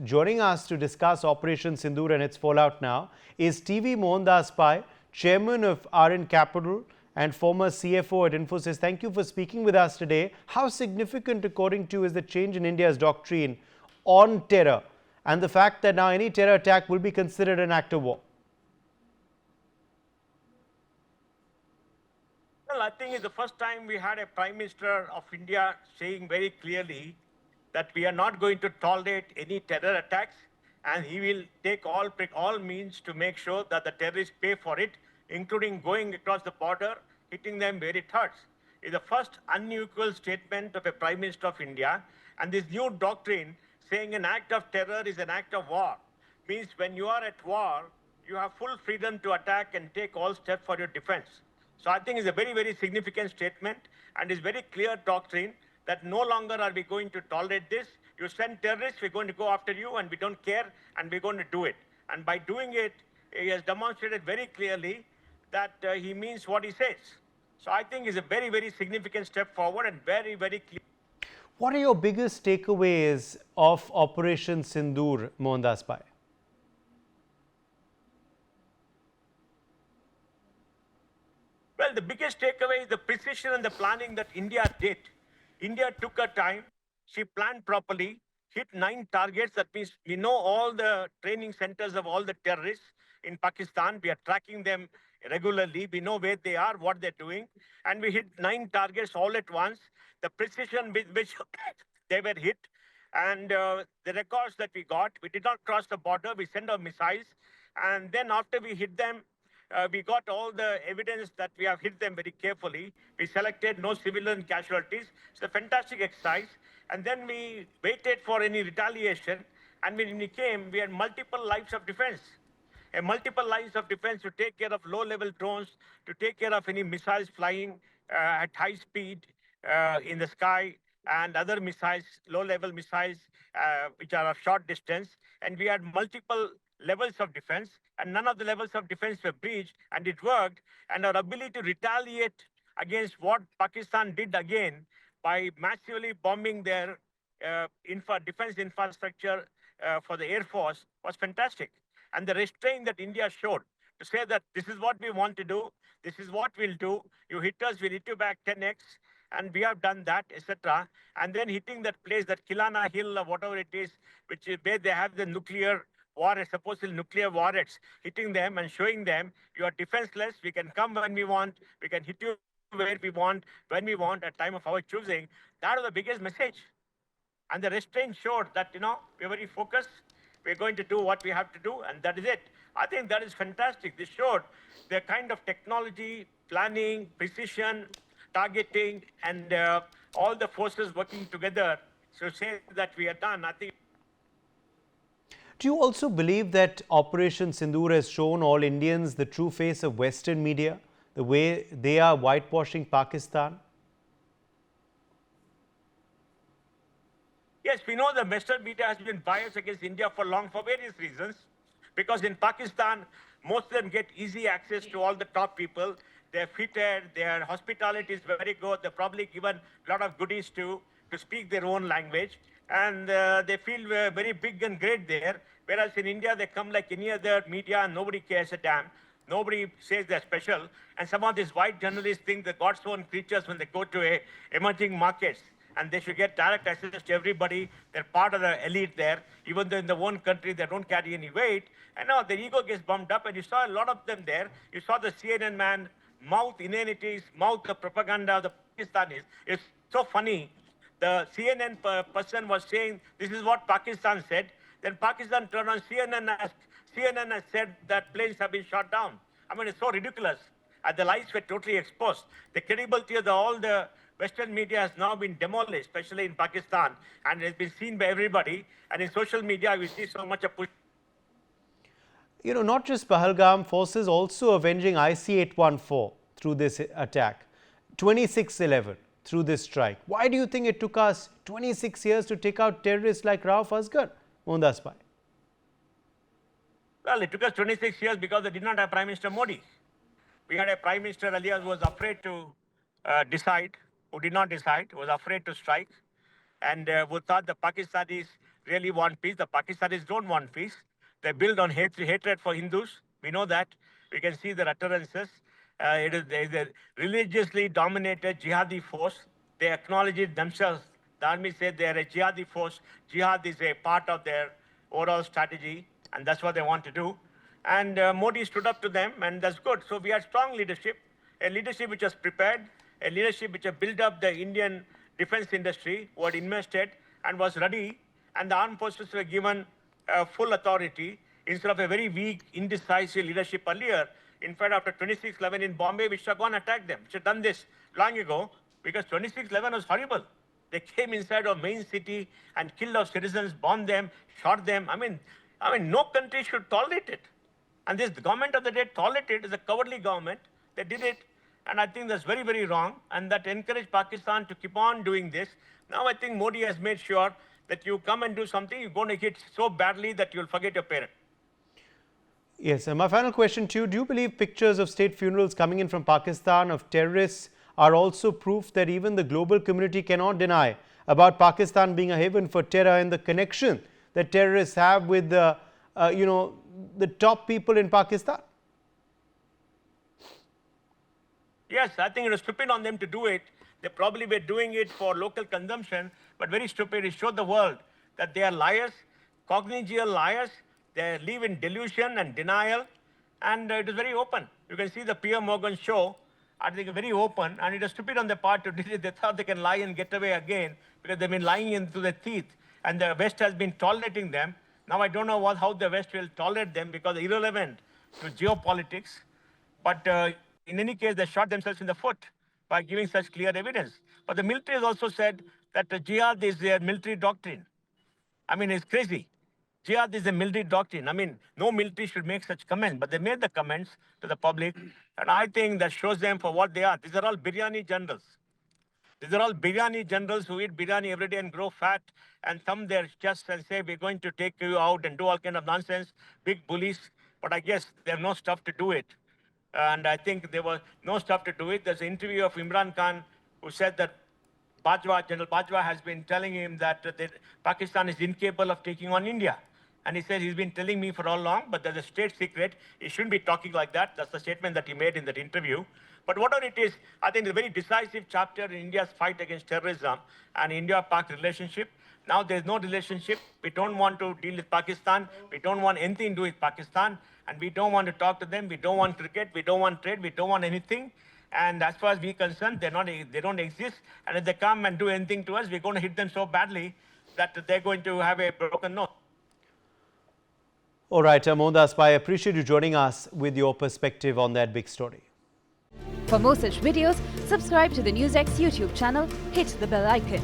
Joining us to discuss Operation Sindoor and its fallout now is TV Mohandas Pai, Chairman of RN Capital and former CFO at Infosys. Thank you for speaking with us today. How significant, according to you, is the change in India's doctrine on terror and the fact that now any terror attack will be considered an act of war? Well, I think it's the first time we had a Prime Minister of India saying very clearly that we are not going to tolerate any terror attacks, and he will take all means to make sure that the terrorists pay for it, including going across the border, hitting them where it hurts. It's the first unequivocal statement of a Prime Minister of India, and this new doctrine saying an act of terror is an act of war means when you are at war, you have full freedom to attack and take all steps for your defense. So I think it's a very, very significant statement, and it's very clear doctrine that no longer are we going to tolerate this. You send terrorists, we're going to go after you, and we don't care, and we're going to do it. And by doing it, he has demonstrated very clearly that he means what he says. So I think it's a very, very significant step forward and very, very clear. What are your biggest takeaways of Operation Sindoor, Mohandas Pai? Well, the biggest takeaway is the precision and the planning that India did. India took her time. She planned properly, hit 9 targets. That means we know all the training centers of all the terrorists in Pakistan. We are tracking them regularly. We know where they are, what they're doing. And we hit 9 targets all at once. The precision with which they were hit and the records that we got, we did not cross the border. We sent our missiles. And then after we hit them, we got all the evidence that we have hit them very carefully. We selected no civilian casualties. It's a fantastic exercise. And then we waited for any retaliation. And when we came, we had multiple lines of defense. Multiple lines of defense to take care of low-level drones, to take care of any missiles flying at high speed in the sky, and other missiles, low-level missiles, which are of short distance. And we had multiple levels of defense, and none of the levels of defense were breached, and it worked. And our ability to retaliate against what Pakistan did again by massively bombing their defense infrastructure for the Air Force was fantastic. And the restraint that India showed to say that this is what we want to do, this is what we'll do, you hit us, we'll hit you back 10x, and we have done that, etc. And then hitting that place, that Kilana Hill or whatever it is, which is where they have the nuclear warheads, supposedly nuclear warheads, hitting them and showing them you are defenseless, we can come when we want, we can hit you where we want, when we want, at time of our choosing. That was the biggest message. And the restraint showed that, we're very focused, we're going to do what we have to do, and that is it. I think that is fantastic. This showed the kind of technology, planning, precision, targeting, and all the forces working together to say that we are done. I think. Do you also believe that Operation Sindoor has shown all Indians the true face of Western media, the way they are whitewashing Pakistan? Yes, we know the Western media has been biased against India for long for various reasons. Because in Pakistan, most of them get easy access to all the top people. They're fitted, their hospitality is very good. They're probably given a lot of goodies to speak their own language. And they feel very big and great there. Whereas in India, they come like any other media and nobody cares a damn. Nobody says they're special. And some of these white journalists think they're God's own creatures when they go to emerging markets. And they should get direct access to everybody. They're part of the elite there. Even though in their own country, they don't carry any weight. And now their ego gets bumped up. And you saw a lot of them there. You saw the CNN man mouth inanities, mouth the propaganda of the Pakistanis. It's so funny. The CNN person was saying, this is what Pakistan said. Then Pakistan turned on CNN has said that planes have been shot down. I mean, it's so ridiculous. And the lies were totally exposed. The credibility of all the Western media has now been demolished, especially in Pakistan. And it's been seen by everybody. And in social media, we see so much a push. Not just Pahalgam, forces also avenging IC-814 through this attack, 26/11 through this strike. Why do you think it took us 26 years to take out terrorists like Rauf Asghar, Mohandas Pai? Well, it took us 26 years because they did not have Prime Minister Modi. We had a Prime Minister earlier who was afraid to decide, who did not decide, was afraid to strike, and who thought the Pakistanis really want peace. The Pakistanis don't want peace. They build on hatred for Hindus. We know that. We can see the utterances. There is a religiously dominated jihadi force. They acknowledge it themselves. The army said they are a jihadi force. Jihad is a part of their overall strategy, and that's what they want to do. And Modi stood up to them, and that's good. So we had strong leadership, a leadership which was prepared, a leadership which had built up the Indian defense industry, who had invested and was ready, and the armed forces were given full authority instead of a very weak, indecisive leadership earlier. In fact, after 26/11 in Bombay, we should have gone and attacked them. We should have done this long ago, because 26/11 was horrible. They came inside our main city and killed our citizens, bombed them, shot them. I mean, no country should tolerate it. And this government of the day tolerated it. It's a cowardly government. They did it. And I think that's very, very wrong. And that encouraged Pakistan to keep on doing this. Now I think Modi has made sure that you come and do something, you're going to hit so badly that you'll forget your parent. Yes, and my final question to you, do you believe pictures of state funerals coming in from Pakistan of terrorists are also proof that even the global community cannot deny about Pakistan being a haven for terror and the connection that terrorists have with the, the top people in Pakistan? Yes, I think it was stupid on them to do it. They probably were doing it for local consumption, but very stupid. It showed the world that they are liars, cognitive liars. They live in delusion and denial, and it is very open. You can see the Pierre Morgan show. I think very open, and it is stupid on their part to do it. They thought they can lie and get away again because they've been lying into their teeth, and the West has been tolerating them. Now I don't know how the West will tolerate them because they're irrelevant to geopolitics. But in any case, they shot themselves in the foot by giving such clear evidence. But the military has also said that the jihad is their military doctrine. I mean, it's crazy. Jihad is a military doctrine. I mean, no military should make such comments, but they made the comments to the public, and I think that shows them for what they are. These are all biryani generals. These are all biryani generals who eat biryani every day and grow fat and thumb their chests and say, we're going to take you out and do all kind of nonsense, big bullies. But I guess they have no stuff to do it. And I think there was no stuff to do it. There's an interview of Imran Khan who said that General Bajwa has been telling him that Pakistan is incapable of taking on India. And he said, he's been telling me for all long, but there's a state secret. He shouldn't be talking like that. That's the statement that he made in that interview. But whatever it is, I think it's a very decisive chapter in India's fight against terrorism and India-Pak relationship. Now there's no relationship. We don't want to deal with Pakistan. We don't want anything to do with Pakistan. And we don't want to talk to them. We don't want cricket. We don't want trade. We don't want anything. And as far as we're concerned, they don't exist. And if they come and do anything to us, we're going to hit them so badly that they're going to have a broken nose. All right, Mohandas Pai, I appreciate you joining us with your perspective on that big story. For more such videos, subscribe to the NewsX YouTube channel, hit the bell icon.